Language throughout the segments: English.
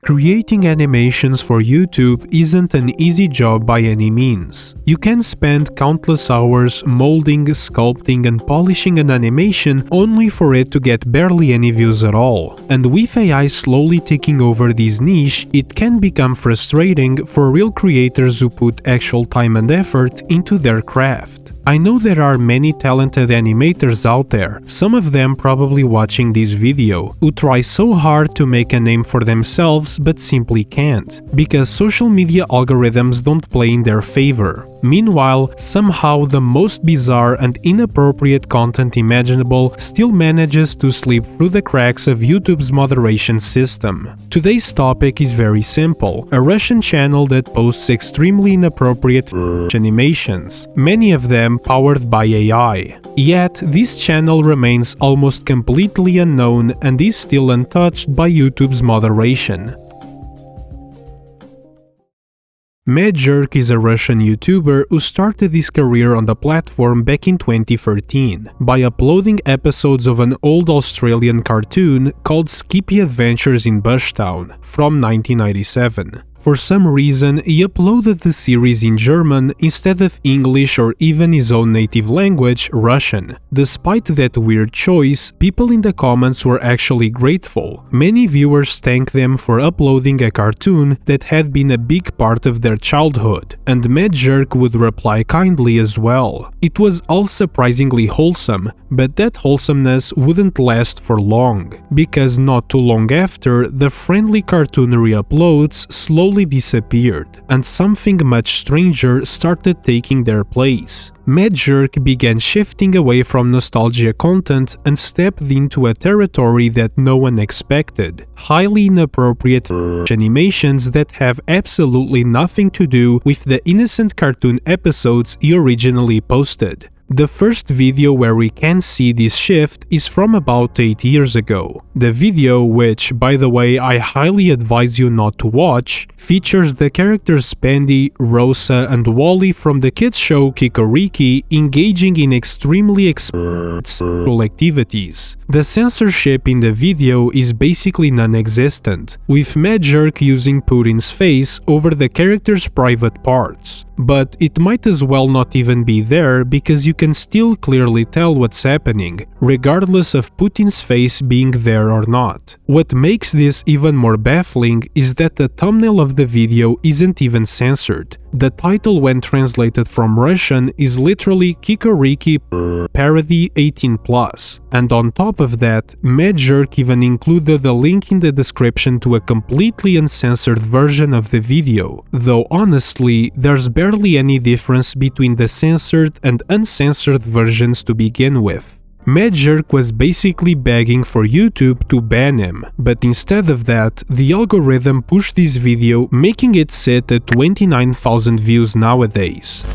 Creating animations for YouTube isn't an easy job by any means. You can spend countless hours molding, sculpting and polishing an animation only for it to get barely any views at all. And with AI slowly taking over this niche, it can become frustrating for real creators who put actual time and effort into their craft. I know there are many talented animators out there, some of them probably watching this video, who try so hard to make a name for themselves but simply can't, because social media algorithms don't play in their favor. Meanwhile, somehow the most bizarre and inappropriate content imaginable still manages to slip through the cracks of YouTube's moderation system. Today's topic is very simple: a Russian channel that posts extremely inappropriate animations, many of them powered by AI. Yet, this channel remains almost completely unknown and is still untouched by YouTube's moderation. Medjerk is a Russian YouTuber who started his career on the platform back in 2013 by uploading episodes of an old Australian cartoon called Skippy Adventures in Bushtown from 1997. For some reason, he uploaded the series in German instead of English or even his own native language, Russian. Despite that weird choice, people in the comments were actually grateful. Many viewers thanked them for uploading a cartoon that had been a big part of their childhood, and Medjerk would reply kindly as well. It was all surprisingly wholesome, but that wholesomeness wouldn't last for long, because not too long after, the friendly cartoonery uploads slowly disappeared, and something much stranger started taking their place. Medjerk began shifting away from nostalgia content and stepped into a territory that no one expected: highly inappropriate animations that have absolutely nothing to do with the innocent cartoon episodes he originally posted. The first video where we can see this shift is from about 8 years ago. The video, which, by the way, I highly advise you not to watch, features the characters Spendy, Rosa and Wally from the kids show Kikoriki engaging in extremely sexual activities. The censorship in the video is basically non-existent, with Medjerk using Putin's face over the characters' private parts. But it might as well not even be there, because you can still clearly tell what's happening, regardless of Putin's face being there or not. What makes this even more baffling is that the thumbnail of the video isn't even censored. The title, when translated from Russian, is literally Kikoriki Parody 18+, and on top of that, Medjerk even included a link in the description to a completely uncensored version of the video, though honestly, there's barely any difference between the censored and uncensored versions to begin with. Medjerk was basically begging for YouTube to ban him, but instead of that, the algorithm pushed this video, making it sit at 29,000 views nowadays.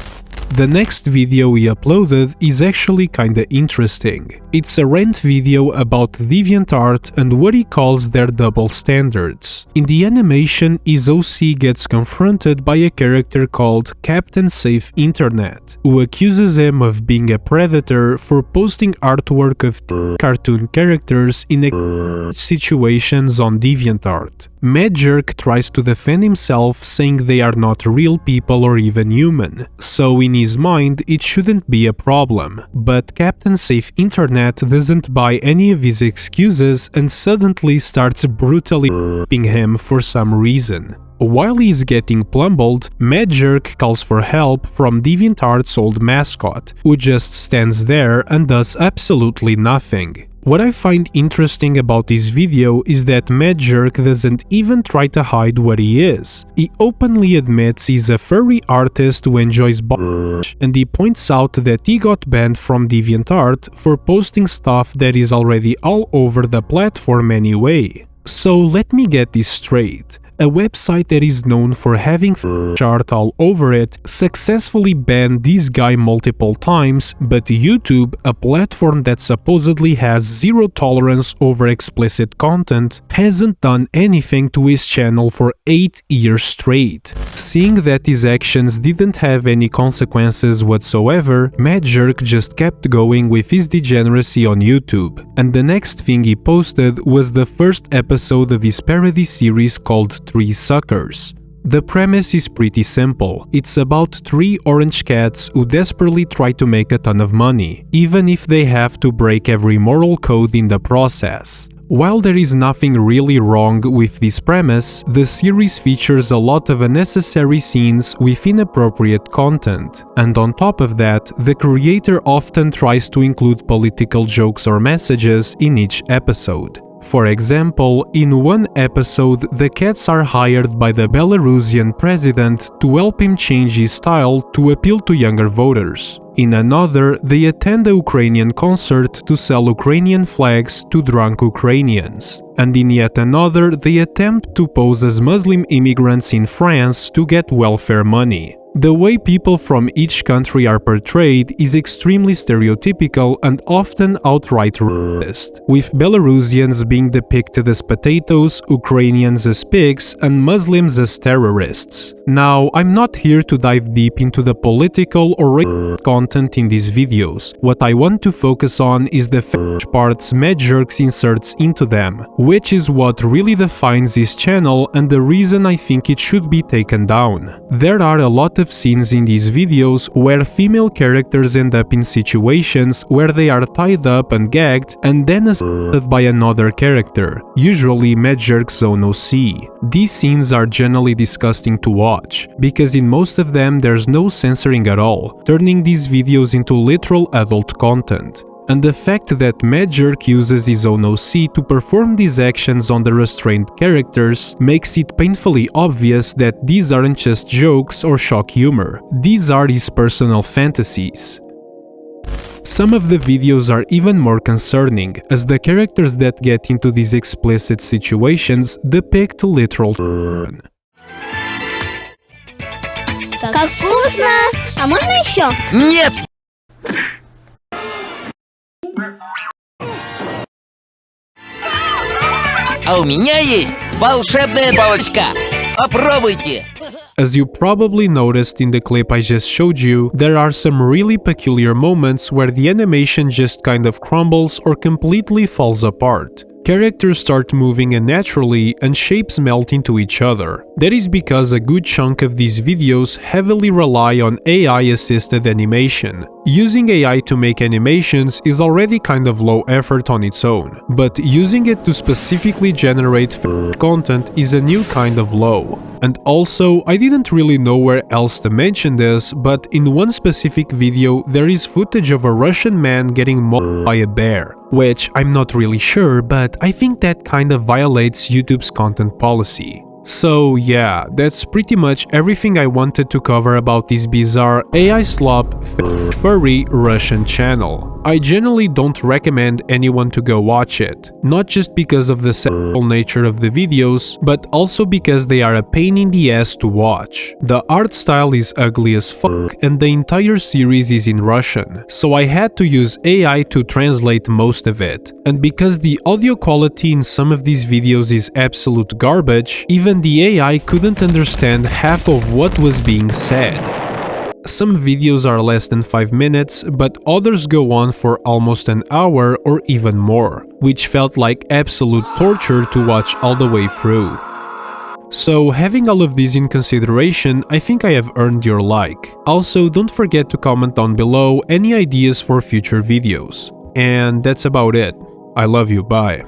The next video he uploaded is actually kinda interesting. It's a rant video about DeviantArt and what he calls their double standards. In the animation, his OC gets confronted by a character called Captain Safe Internet, who accuses him of being a predator for posting artwork of cartoon characters in situations on DeviantArt. Medjerk tries to defend himself, saying they are not real people or even human, so in his mind it shouldn't be a problem. But Captain Safe Internet doesn't buy any of his excuses and suddenly starts brutally raping him for some reason. While he's getting plumbled, Medjerk calls for help from DeviantArt's old mascot, who just stands there and does absolutely nothing. What I find interesting about this video is that Medjerk doesn't even try to hide what he is. He openly admits he's a furry artist who enjoys and he points out that he got banned from DeviantArt for posting stuff that is already all over the platform anyway. So let me get this straight. a website that is known for having art all over it, successfully banned this guy multiple times, but YouTube, a platform that supposedly has zero tolerance over explicit content, hasn't done anything to his channel for 8 years straight. Seeing that his actions didn't have any consequences whatsoever, MadJerk just kept going with his degeneracy on YouTube, and the next thing he posted was the first episode of his parody series called 3 Suckers. The premise is pretty simple. It's about 3 orange cats who desperately try to make a ton of money, even if they have to break every moral code in the process. While there is nothing really wrong with this premise, the series features a lot of unnecessary scenes with inappropriate content, and on top of that, the creator often tries to include political jokes or messages in each episode. For example, in one episode, the cats are hired by the Belarusian president to help him change his style to appeal to younger voters. In another, they attend a Ukrainian concert to sell Ukrainian flags to drunk Ukrainians. And in yet another, they attempt to pose as Muslim immigrants in France to get welfare money. The way people from each country are portrayed is extremely stereotypical and often outright racist, with Belarusians being depicted as potatoes, Ukrainians as pigs, and Muslims as terrorists. Now, I'm not here to dive deep into the political or racist content in these videos. What I want to focus on is the parts MadJerk inserts into them, which is what really defines this channel and the reason I think it should be taken down. There are a lot of scenes in these videos where female characters end up in situations where they are tied up and gagged and then assaulted by another character, usually MadJerk's own OC. These scenes are generally disgusting to watch, because in most of them there's no censoring at all, turning these videos into literal adult content. And the fact that MadJerk uses his own OC to perform these actions on the restrained characters makes it painfully obvious that these aren't just jokes or shock humor. These are his personal fantasies. Some of the videos are even more concerning, as the characters that get into these explicit situations depict literal porn. Как вкусно! А можно еще? Нет! А у меня есть волшебная палочка. Попробуйте! As you probably noticed in the clip I just showed you, there are some really peculiar moments where the animation just kind of crumbles or completely falls apart. Characters start moving unnaturally and shapes melt into each other. That is because a good chunk of these videos heavily rely on AI-assisted animation. Using AI to make animations is already kind of low effort on its own, but using it to specifically generate content is a new kind of low. And also, I didn't really know where else to mention this, but in one specific video there is footage of a Russian man getting mauled by a bear, which I'm not really sure, but I think that kind of violates YouTube's content policy. So yeah, that's pretty much everything I wanted to cover about this bizarre AI slop furry Russian channel. I generally don't recommend anyone to go watch it, not just because of the sexual nature of the videos, but also because they are a pain in the ass to watch. The art style is ugly as fuck and the entire series is in Russian, so I had to use AI to translate most of it. And because the audio quality in some of these videos is absolute garbage, even the AI couldn't understand half of what was being said. Some videos are less than 5 minutes, but others go on for almost an hour or even more, which felt like absolute torture to watch all the way through. So, having all of these in consideration, I think I have earned your like. Also, don't forget to comment down below any ideas for future videos. And that's about it. I love you, bye.